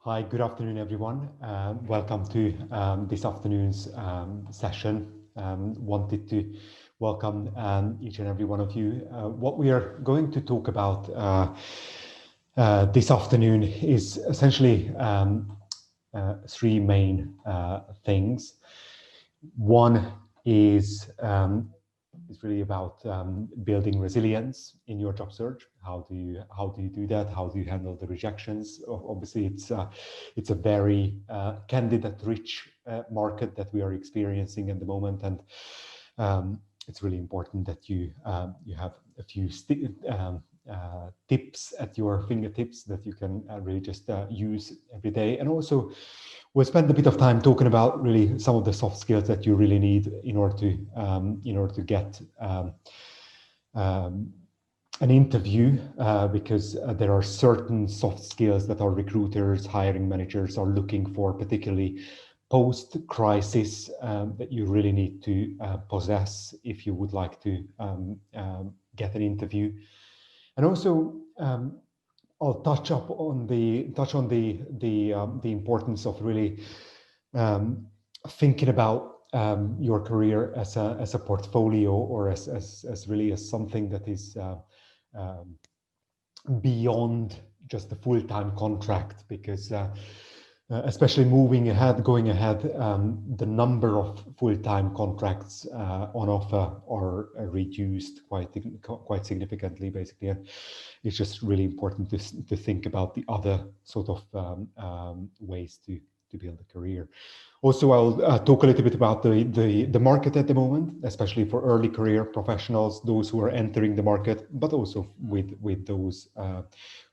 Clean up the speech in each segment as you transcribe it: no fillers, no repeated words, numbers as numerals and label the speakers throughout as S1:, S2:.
S1: Hi, good afternoon, everyone. Welcome to this afternoon's session. Wanted to welcome each and every one of you. What we are going to talk about this afternoon is essentially three main things. One is really about building resilience in your job search. How do you do that? How do you handle the rejections? Obviously, it's a very candidate-rich market that we are experiencing at the moment, and it's really important that you have a few tips at your fingertips that you can really just use every day. And also, we'll spend a bit of time talking about really some of the soft skills that you really need in order to get an interview, because there are certain soft skills that our recruiters, hiring managers are looking for, particularly post-crisis, that you really need to possess if you would like to get an interview. And also, I'll touch on the importance of really thinking about your career as a portfolio, or as really as something that is beyond just a full-time contract, because especially going ahead, the number of full-time contracts on offer are reduced quite significantly, basically. And it's just really important to think about the other sort of ways to build a career. Also, I'll talk a little bit about the market at the moment, especially for early career professionals, those who are entering the market, but also with those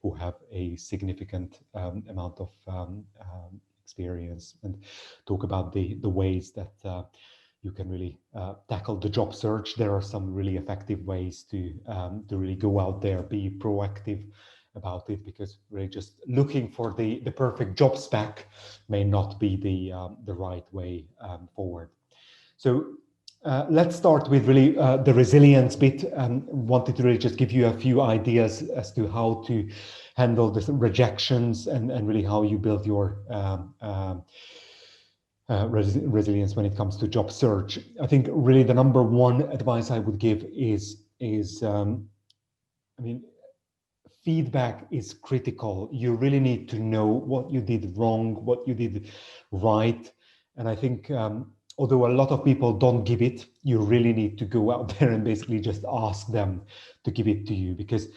S1: who have a significant amount of experience, and talk about the ways that you can really tackle the job search. There are some really effective ways to really go out there, be proactive about it, because really just looking for the perfect job spec may not be the right way forward. So let's start with really the resilience bit, and wanted to really just give you a few ideas as to how to handle the rejections and really how you build your resilience when it comes to job search. I think really the number one advice I would give is feedback is critical. You really need to know what you did wrong, what you did right. And I think although a lot of people don't give it, you really need to go out there and basically just ask them to give it to you, because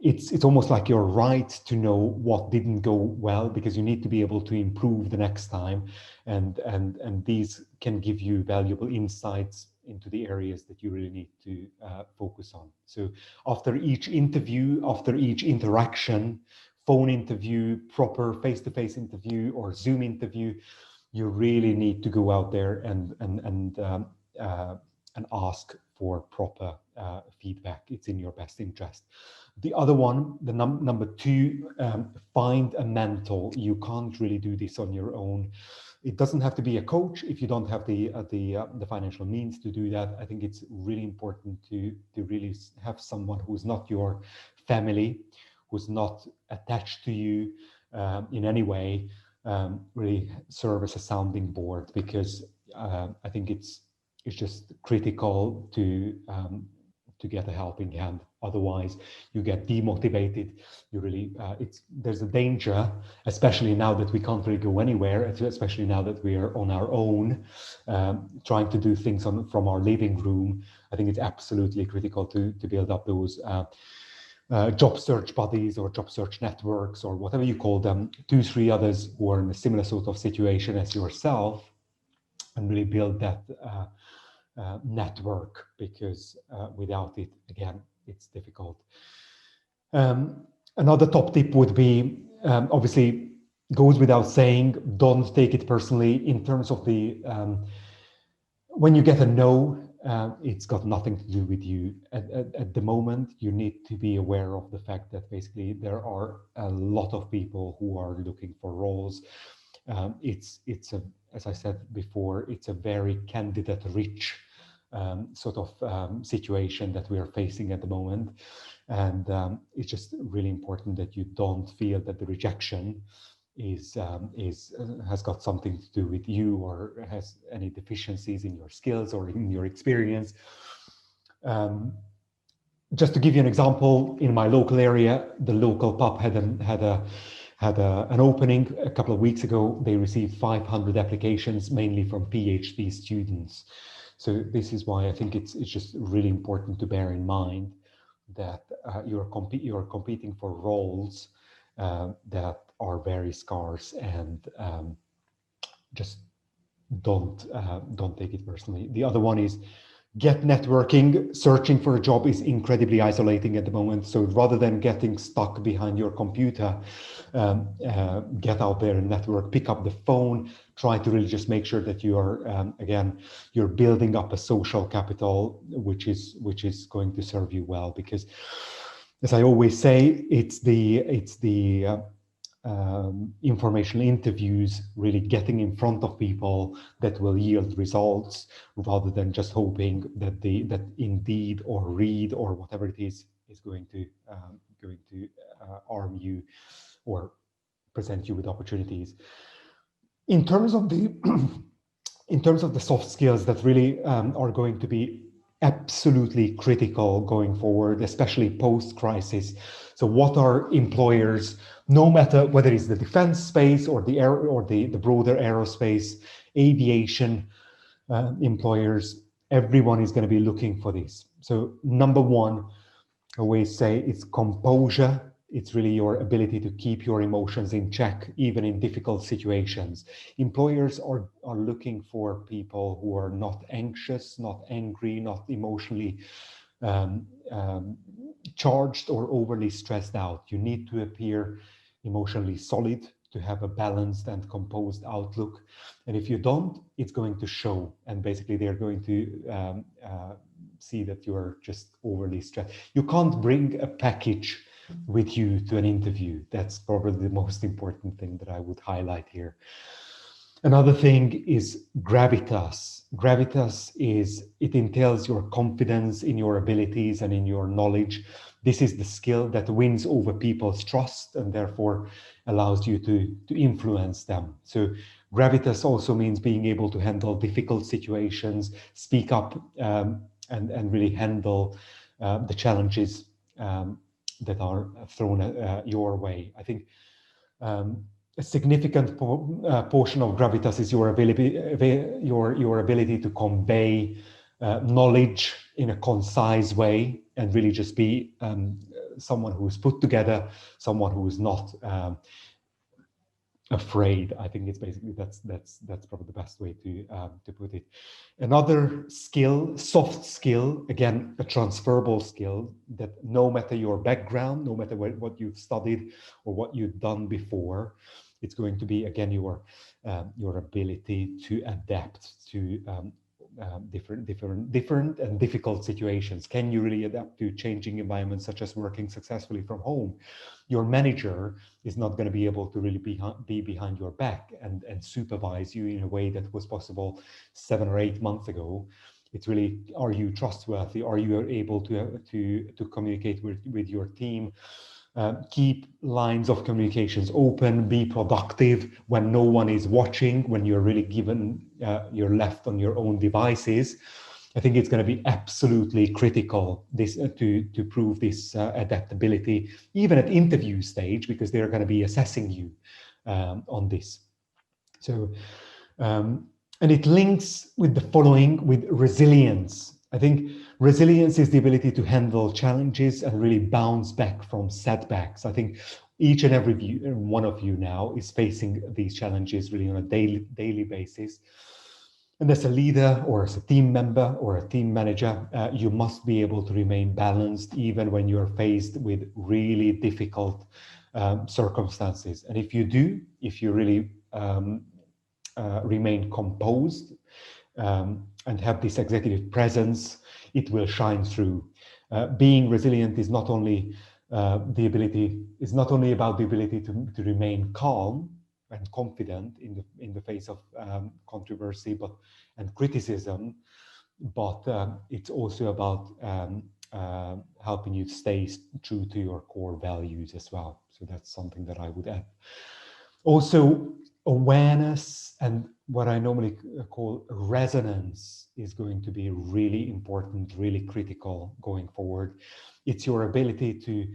S1: it's almost like your right to know what didn't go well, because you need to be able to improve the next time, and these can give you valuable insights into the areas that you really need to focus on. So after each interview, after each interaction, phone interview, proper face-to-face interview, or Zoom interview, you really need to go out there and ask for proper feedback. It's in your best interest. The other one, the number two, find a mentor. You can't really do this on your own. It doesn't have to be a coach if you don't have the financial means to do that. I think it's really important to really have someone who's not your family, who's not attached to you in any way, really serve as a sounding board, because I think it's just critical to get a helping hand. Otherwise, you get demotivated. You really, there's a danger, especially now that we can't really go anywhere, especially now that we are on our own, trying to do things from our living room. I think it's absolutely critical to build up those job search buddies or job search networks, or whatever you call them, 2-3 others who are in a similar sort of situation as yourself, and really build that network, because without it, again, it's difficult. Another top tip would be, obviously goes without saying, don't take it personally in terms of the, when you get a no, it's got nothing to do with you. At the moment, you need to be aware of the fact that basically there are a lot of people who are looking for roles. It's a, as I said before, it's a very candidate-rich sort of situation that we are facing at the moment. And it's just really important that you don't feel that the rejection has got something to do with you or has any deficiencies in your skills or in your experience. Just to give you an example, in my local area, the local pub had an opening a couple of weeks ago. They received 500 applications, mainly from PhD students. So this is why I think it's just really important to bear in mind that you're competing for roles that are very scarce, and just don't take it personally. The other one is get networking. Searching for a job is incredibly isolating at the moment. So rather than getting stuck behind your computer, get out there and network, pick up the phone, try to really just make sure that you are, again, you're building up a social capital, which is going to serve you well. Because as I always say, it's the informational interviews, really getting in front of people, that will yield results, rather than just hoping that that Indeed or Read or whatever it is going to arm you or present you with opportunities. In terms of the soft skills that really are going to be absolutely critical going forward, especially post-crisis. So what are employers, no matter whether it's the defense space or the broader aerospace, aviation employers, everyone is going to be looking for this. So number one, I always say, it's composure. It's really your ability to keep your emotions in check, even in difficult situations. Employers are looking for people who are not anxious, not angry, not emotionally charged or overly stressed out. You need to appear emotionally solid, to have a balanced and composed outlook. And if you don't, it's going to show. And basically they're going to see that you're just overly stressed. You can't bring a package with you to an interview. That's probably the most important thing that I would highlight here. Another thing is gravitas. Gravitas it entails your confidence in your abilities and in your knowledge. This is the skill that wins over people's trust and therefore allows you to influence them. So gravitas also means being able to handle difficult situations, speak up, and really handle the challenges that are thrown your way. I think a significant portion of gravitas is your ability to convey knowledge in a concise way, and really just be someone who is put together, someone who is not afraid. I think it's basically that's probably the best way to put it. Another skill, soft skill, again, a transferable skill, that no matter your background, no matter what you've studied or what you've done before, it's going to be, again, your ability to adapt to different and difficult situations. Can you really adapt to changing environments, such as working successfully from home? Your manager is not going to be able to really be behind your back and supervise you in a way that was possible 7 or 8 months ago. It's really, are you trustworthy? Are you able to communicate with your team? Keep lines of communications open, be productive when no one is watching, when you're really you're left on your own devices. I think it's going to be absolutely critical to prove this adaptability, even at interview stage, because they're going to be assessing you on this. So, and it links with the following, with resilience. I think resilience is the ability to handle challenges and really bounce back from setbacks. I think each and every one of you now is facing these challenges really on a daily basis. And as a leader or as a team member or a team manager, you must be able to remain balanced even when you're faced with really difficult circumstances. And if you do, if you really remain composed and have this executive presence, it will shine through. Being resilient is not only about the ability to remain calm and confident in the face of controversy and criticism, but it's also about helping you stay true to your core values as well. So that's something that I would add. Also, awareness and what I normally call resonance is going to be really important, really critical going forward. It's your ability to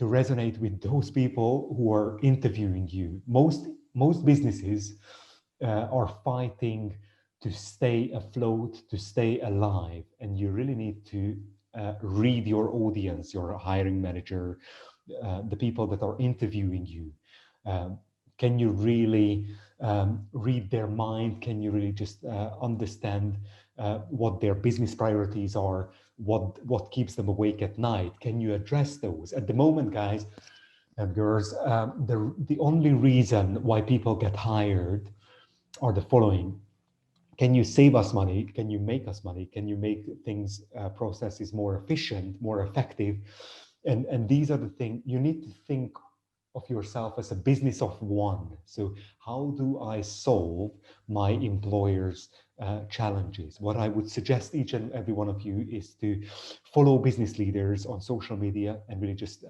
S1: resonate with those people who are interviewing you. Most businesses are fighting to stay afloat, to stay alive, and you really need to read your audience, your hiring manager, the people that are interviewing you. Can you really read their mind? Can you really just understand what their business priorities are? What keeps them awake at night? Can you address those? At the moment, guys and girls, the only reason why people get hired are the following. Can you save us money? Can you make us money? Can you make things, processes more efficient, more effective? And these are the things you need to think of yourself as a business of one. So how do I solve my employer's challenges? What I would suggest each and every one of you is to follow business leaders on social media and really just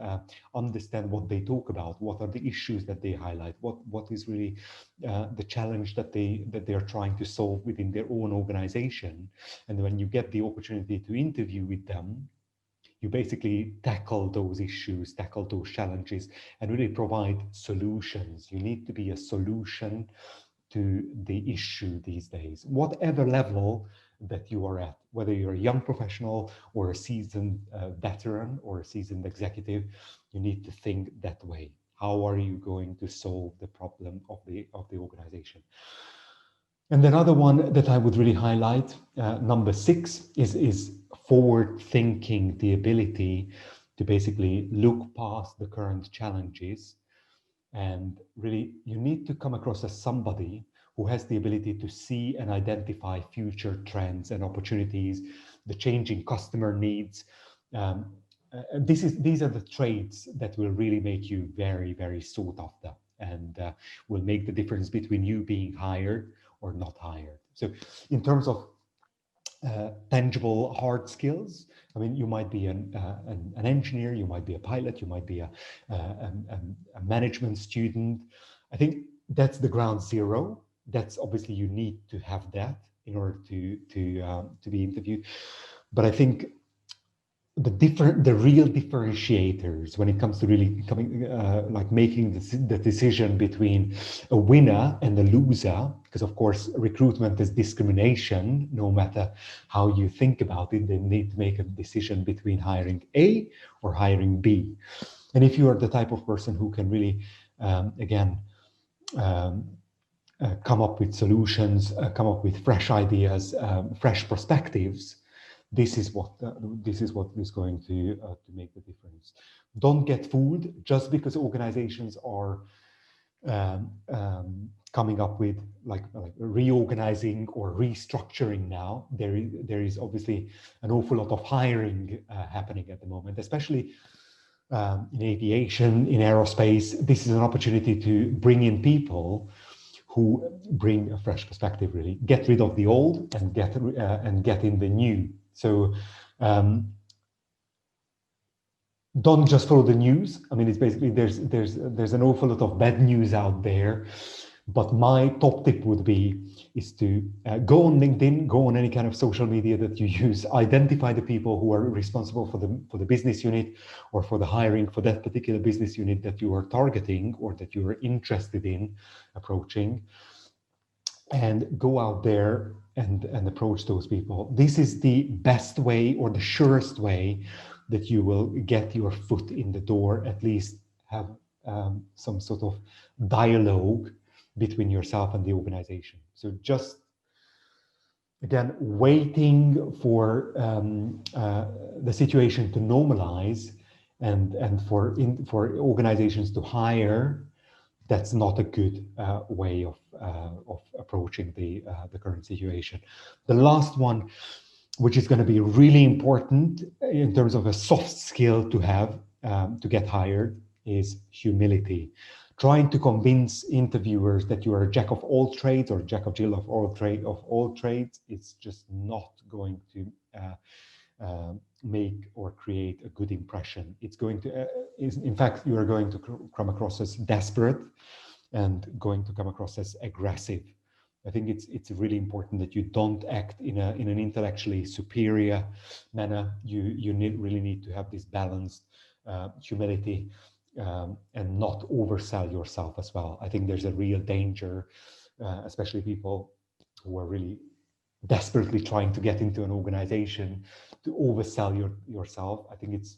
S1: understand what they talk about. What are the issues that they highlight? What is really the challenge that they are trying to solve within their own organization? And when you get the opportunity to interview with them, you basically tackle those issues, tackle those challenges, and really provide solutions. You need to be a solution to the issue these days, whatever level that you are at, whether you're a young professional or a seasoned veteran or a seasoned executive, you need to think that way. How are you going to solve the problem of the organization? And another one that I would really highlight, number 6, is forward thinking, the ability to basically look past the current challenges. And really, you need to come across as somebody who has the ability to see and identify future trends and opportunities, the changing customer needs. These are the traits that will really make you very, very sought after, and will make the difference between you being hired or not hired. So in terms of tangible hard skills, I mean, you might be an engineer, you might be a pilot, you might be a management student. I think that's the ground zero. That's obviously you need to have that in order to be interviewed. But I think the real differentiators when it comes to really like making the decision between a winner and a loser, because of course recruitment is discrimination. No matter how you think about it, they need to make a decision between hiring A or hiring B. And if you are the type of person who can really come up with solutions, come up with fresh ideas, fresh perspectives, this is what is going to make the difference. Don't get fooled just because organizations are coming up with like reorganizing or restructuring now. There is obviously an awful lot of hiring happening at the moment, especially in aviation, in aerospace. This is an opportunity to bring in people who bring a fresh perspective, really get rid of the old and get in the new. So don't just follow the news. I mean, it's basically there's an awful lot of bad news out there. But my top tip would be is to go on LinkedIn, go on any kind of social media that you use, identify the people who are responsible for the business unit or for the hiring for that particular business unit that you are targeting or that you are interested in approaching, and go out there and approach those people. This is the best way or the surest way that you will get your foot in the door, at least have some sort of dialogue between yourself and the organization. So just, again, waiting for the situation to normalize and for organizations to hire, that's not a good way of approaching the current situation. The last one, which is going to be really important in terms of a soft skill to have to get hired, is humility. trying to convince interviewers that you are a jack of all trades or jack of Jill of all trades, it's just not going to make or create a good impression. It's going to, in fact, you are going to come across as desperate and going to come across as aggressive. I think it's really important that you don't act in an intellectually superior manner. You really need to have this balanced humility and not oversell yourself as well. I think there's a real danger, especially people who are really desperately trying to get into an organization, to oversell yourself. I think it's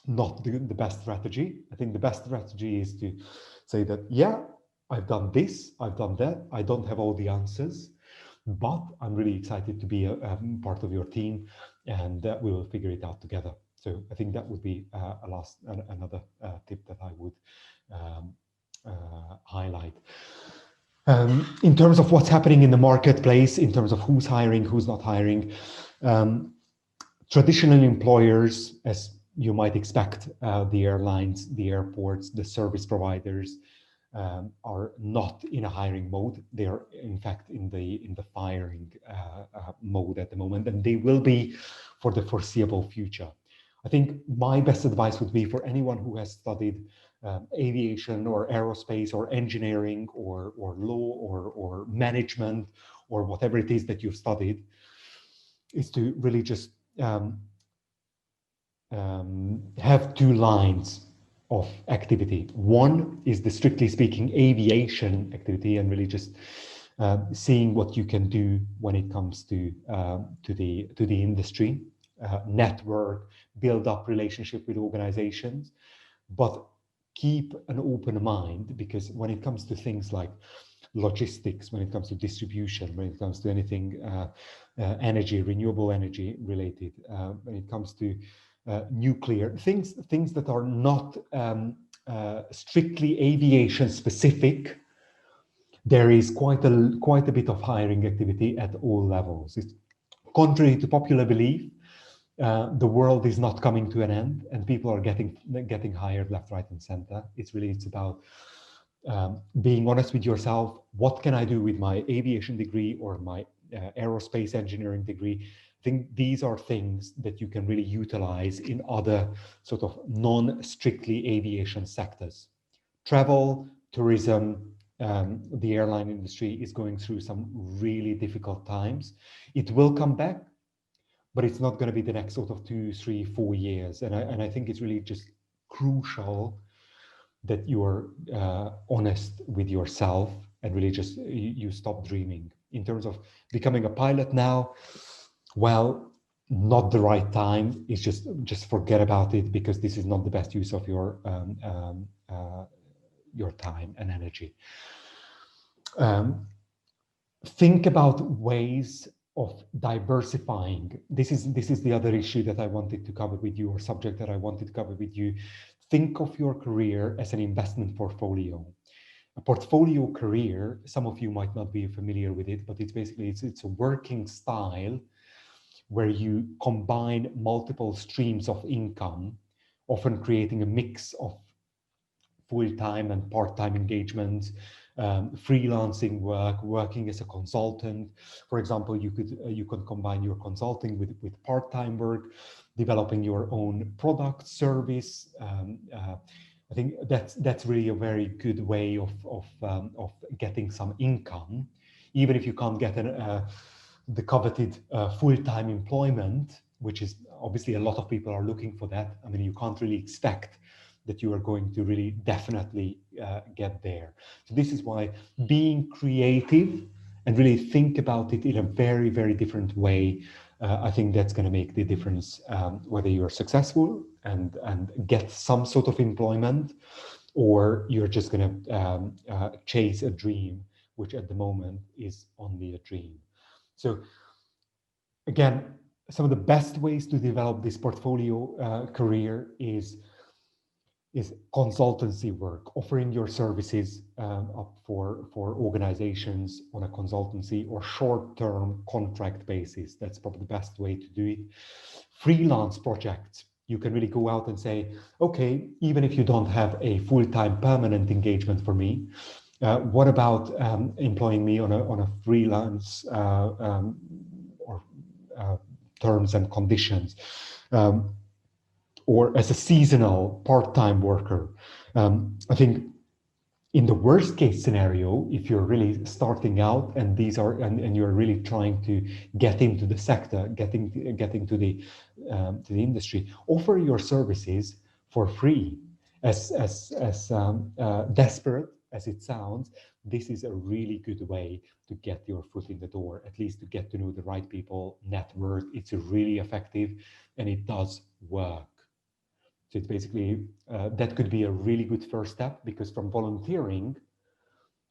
S1: not the best strategy. I think the best strategy is to say that, yeah, I've done this, I've done that, I don't have all the answers, but I'm really excited to be a part of your team, and we will figure it out together. So I think that would be another tip that I would highlight. In terms of what's happening in the marketplace, in terms of who's hiring, who's not hiring, traditional employers, as you might expect, the airlines, the airports, the service providers, are not in a hiring mode. They are, in fact, in the firing mode at the moment, and they will be for the foreseeable future. I think my best advice would be for anyone who has studied aviation or aerospace or engineering or law or management or whatever it is that you've studied, is to really just have two lines of activity. One is the strictly speaking aviation activity, and really just seeing what you can do when it comes to the industry, network, build up relationship with organizations, but keep an open mind, because when it comes to things like logistics, when it comes to distribution, when it comes to anything energy, renewable energy related, when it comes to nuclear, things that are not strictly aviation specific, there is quite a bit of hiring activity at all levels. It's contrary to popular belief. The world is not coming to an end, and people are getting hired left, right, and center. It's about being honest with yourself. What can I do with my aviation degree or my aerospace engineering degree? I think these are things that you can really utilize in other sort of non-strictly aviation sectors. Travel, tourism, the airline industry is going through some really difficult times. It will come back, but it's not going to be the next sort of 2, 3, 4 years. And I think it's really just crucial that you're honest with yourself and really just you stop dreaming. In terms of becoming a pilot now, well, not the right time. It's just forget about it, because this is not the best use of your time and energy. Think about ways of diversifying. This is the other issue that I wanted to cover with you, or subject that I wanted to cover with you. Think of your career as an investment portfolio. A portfolio career, some of you might not be familiar with it, but it's basically it's a working style where you combine multiple streams of income, often creating a mix of full-time and part-time engagements, freelancing work, working as a consultant. For example, you could combine your consulting with part-time work, developing your own product, service. I think that's really a very good way of getting some income, even if you can't get the coveted full-time employment, which is obviously a lot of people are looking for that. I mean, you can't really expect that you are going to really definitely get there. So this is why being creative and really think about it in a very, very different way, I think that's going to make the difference, whether you're successful and get some sort of employment, or you're just going to chase a dream, which at the moment is only a dream. So again, some of the best ways to develop this portfolio career is consultancy work, offering your services up for organizations on a consultancy or short-term contract basis. That's probably the best way to do it. Freelance projects. You can really go out and say, okay, even if you don't have a full-time permanent engagement for me, what about employing me on a freelance or terms and conditions, or as a seasonal part-time worker? I think in the worst case scenario, if you're really starting out and and you're really trying to get into the sector, getting to the industry, offer your services for free. As desperate as it sounds, this is a really good way to get your foot in the door, at least to get to know the right people, network. It's really effective and it does work. So it's basically, that could be a really good first step, because from volunteering,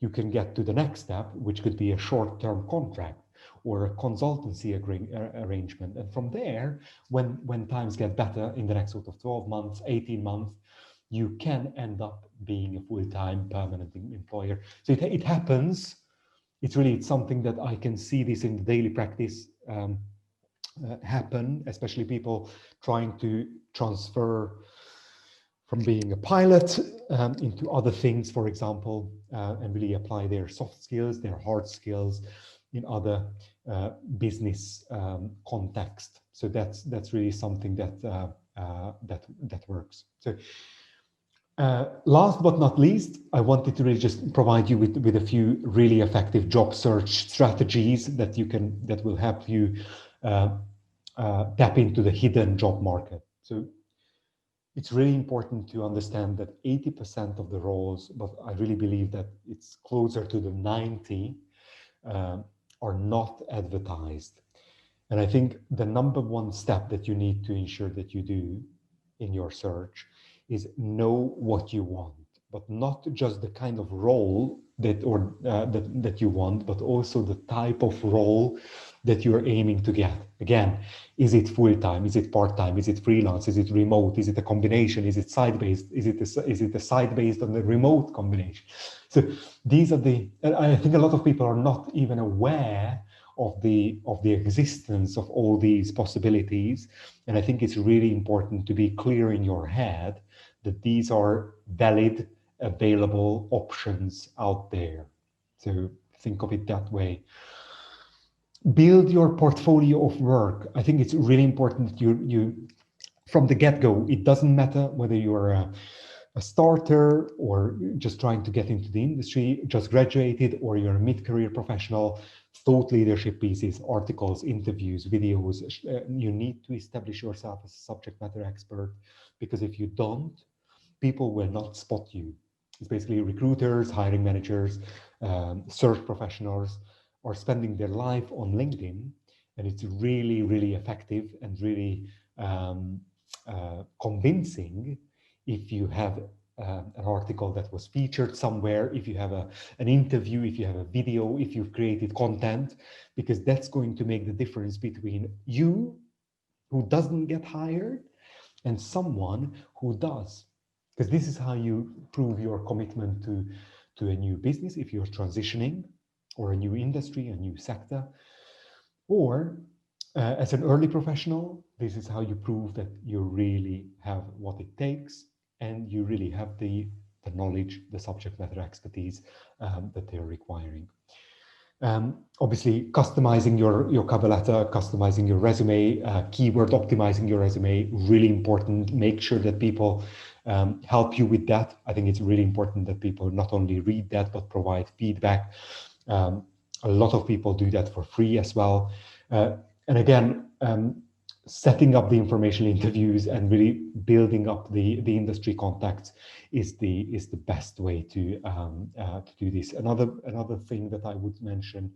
S1: you can get to the next step, which could be a short-term contract or a consultancy arrangement. And from there, when times get better in the next sort of 12 months, 18 months, you can end up being a full-time permanent employer. So it happens. It's something that I can see this in the daily practice happen, especially people trying to transfer from being a pilot into other things, for example, and really apply their soft skills, their hard skills in other business context. So that's really something that works. So last but not least, I wanted to really just provide you with a few really effective job search strategies that will help you tap into the hidden job market. So it's really important to understand that 80% of the roles, but I really believe that it's closer to the 90, are not advertised. And I think the number one step that you need to ensure that you do in your search is know what you want, but not just the kind of role that you want, but also the type of role that you're aiming to get. Again, is it full-time? Is it part-time? Is it freelance? Is it remote? Is it a combination? Is it site-based? Is it a site-based and a remote combination? So these are I think a lot of people are not even aware of the existence of all these possibilities. And I think it's really important to be clear in your head that these are valid, available options out there. So think of it that way. Build your portfolio of work. I think it's really important that you from the get-go, it doesn't matter whether you're a starter or just trying to get into the industry, just graduated, or you're a mid-career professional. Thought leadership pieces, articles, interviews, videos. You need to establish yourself as a subject matter expert, because if you don't, people will not spot you. It's basically recruiters, hiring managers, search professionals are spending their life on LinkedIn, and it's really, really effective and really convincing if you have an article that was featured somewhere, if you have an interview, if you have a video, if you've created content, because that's going to make the difference between you, who doesn't get hired, and someone who does. Because this is how you prove your commitment to a new business, if you're transitioning, or a new industry, a new sector. Or as an early professional, this is how you prove that you really have what it takes, and you really have the knowledge, the subject matter expertise that they're requiring. Obviously, customizing your cover letter, customizing your resume, keyword optimizing your resume, really important. Make sure that people help you with that. I think it's really important that people not only read that, but provide feedback. A lot of people do that for free as well. And again, setting up the informational interviews and really building up the industry contacts is the best way to do this. Another thing that I would mention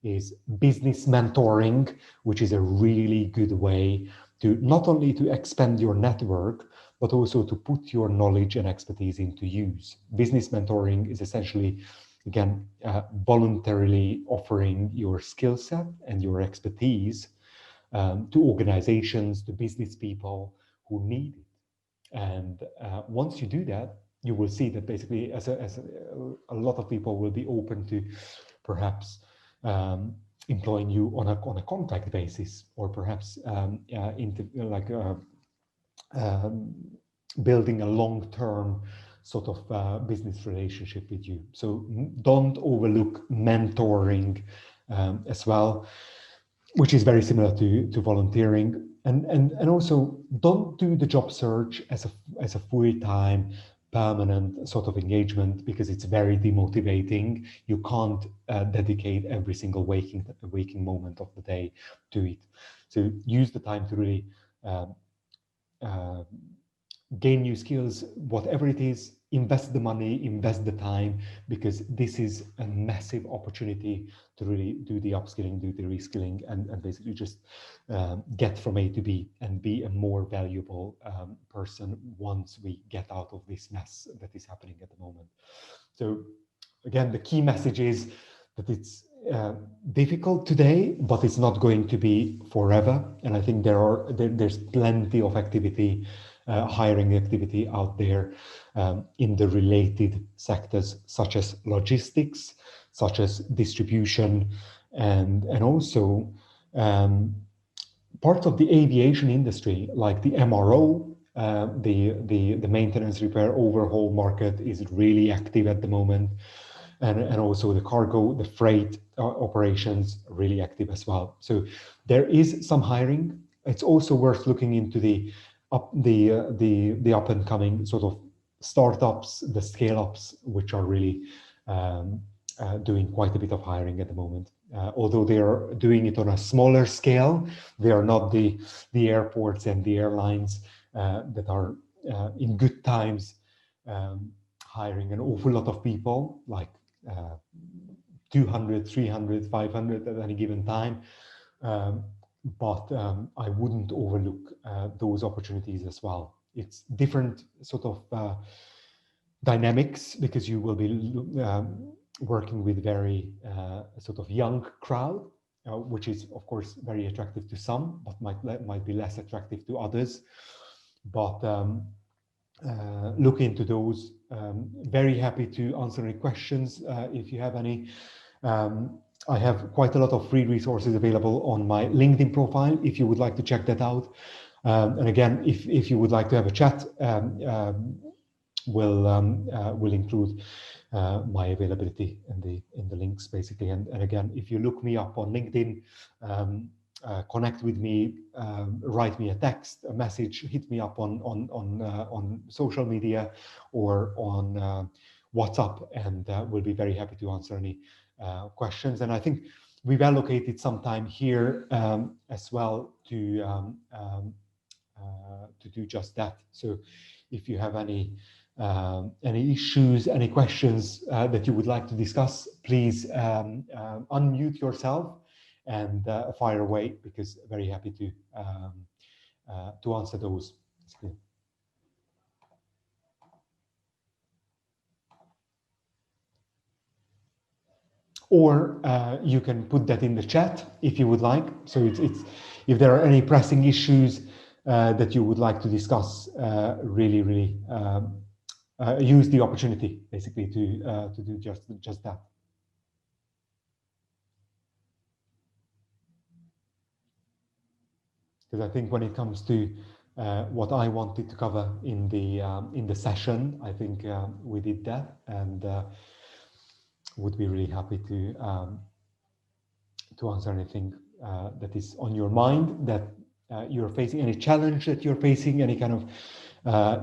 S1: is business mentoring, which is a really good way to not only to expand your network, but also to put your knowledge and expertise into use. Business mentoring is essentially, again, voluntarily offering your skill set and your expertise to organizations, to business people who need it. And once you do that, you will see that basically a lot of people will be open to perhaps employing you on a contract basis, or perhaps building a long-term sort of business relationship with you. So don't overlook mentoring as well, which is very similar to volunteering. And also don't do the job search as a full-time permanent sort of engagement, because it's very demotivating. You can't dedicate every single waking moment of the day to it. So use the time to really gain new skills, whatever it is. Invest the money, invest the time, because this is a massive opportunity to really do the upskilling, do the reskilling, and basically just get from A to B and be a more valuable person once we get out of this mess that is happening at the moment. So again, the key message is that it's difficult today, but it's not going to be forever. And I think there's plenty of activity, hiring activity out there in the related sectors, such as logistics, such as distribution, and also parts of the aviation industry, like the MRO, the maintenance, repair, overhaul market is really active at the moment. And also the cargo, the freight operations, really active as well. So there is some hiring. It's also worth looking into the up and coming sort of startups, the scale-ups, which are really doing quite a bit of hiring at the moment. Although they are doing it on a smaller scale, they are not the airports and the airlines that are in good times hiring an awful lot of people, like 200, 300, 500 at any given time. But I wouldn't overlook those opportunities as well. It's different sort of dynamics, because you will be working with very sort of young crowd, which is of course very attractive to some, but might be less attractive to others. But look into those. Very happy to answer any questions if you have any. I have quite a lot of free resources available on my LinkedIn profile if you would like to check that out. And again, if you would like to have a chat, we'll include my availability in the links basically. And again, if you look me up on LinkedIn, connect with me, write me a text, a message, hit me up on social media or on WhatsApp, and we'll be very happy to answer any questions. And I think we've allocated some time here as well to do just that. So if you have any issues, any questions that you would like to discuss, please unmute yourself and fire away, because very happy to answer those. Or you can put that in the chat if you would like. So it's if there are any pressing issues that you would like to discuss, really use the opportunity basically to do just that. Because I think when it comes to what I wanted to cover in the session, I think we did that, and would be really happy to answer anything that is on your mind, that you're facing, any challenge that you're facing, any kind of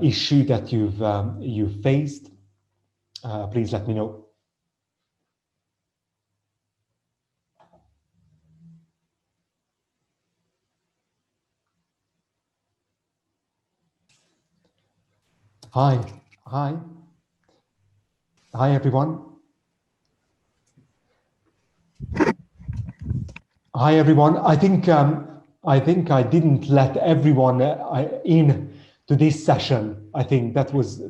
S1: issue that you've faced. Please let me know. Hi everyone. Hi everyone. I think I didn't let everyone in to this session. I think that was